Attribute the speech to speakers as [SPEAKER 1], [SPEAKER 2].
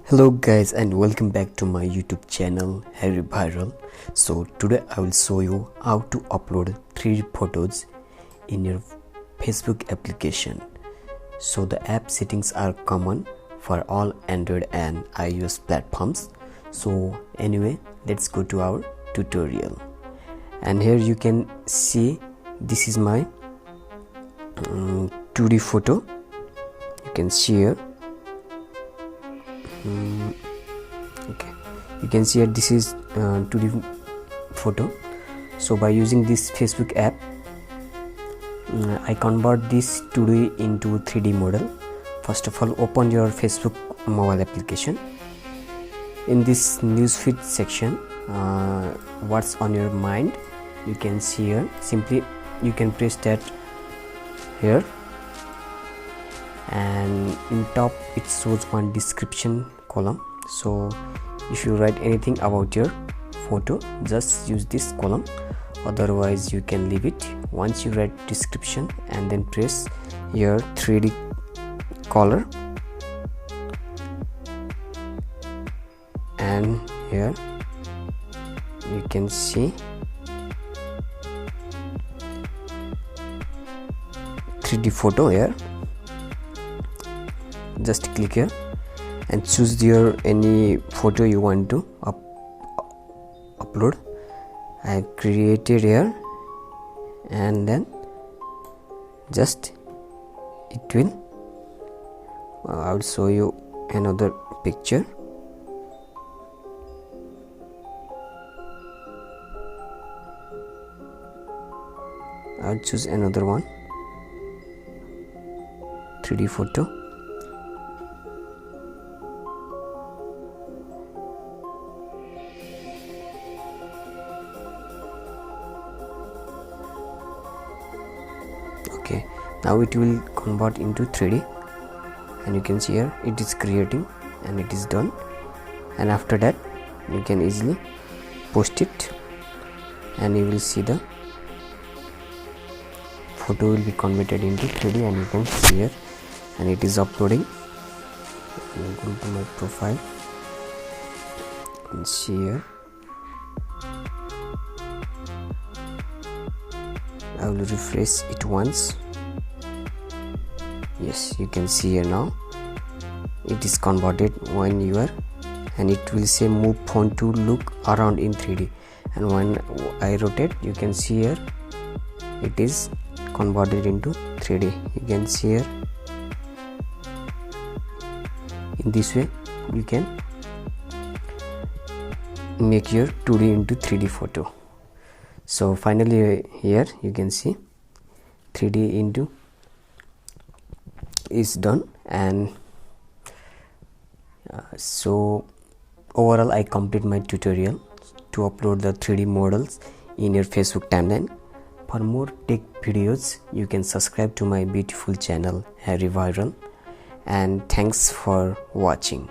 [SPEAKER 1] Hello guys, and welcome back to my YouTube channel Harry Viral. So today I will show you how to upload 3D photos in your Facebook application. So the app settings are common for all Android and iOS platforms. So anyway, let's go to our tutorial. And here you can see this is my 2D photo. You can see here. Okay, you can see here this is 2D photo. So by using this Facebook app, I convert this 2D into 3D model. First of all, open your Facebook mobile application. In this newsfeed section, what's on your mind, you can see here. Simply you can press that here, and in top it shows one description column. So if you write anything about your photo, just use this column, otherwise you can leave it. Once you write description and then press your 3D color, and here you can see 3D photo here. Just click here and choose your any photo you want to upload. I have created here, and then just it will I will show you another picture. I'll choose another one 3D photo. Okay, now it will convert into 3D, and you can see here it is creating and it is done. And after that you can easily post it, and you will see the photo will be converted into 3D, and you can see here, and it is uploading. Go to my profile and see here. I will refresh it once. Yes, you can see here now it is converted when you are, and it will say move phone to look around in 3D, and when I rotate, you can see here it is converted into 3D. You can see here. In this way you can make your 2D into 3D photo. So finally here you can see 3D into is done. And so overall I complete my tutorial to upload the 3D models in your Facebook timeline. For more tech videos, you can subscribe to my beautiful channel Harry Viral, and thanks for watching.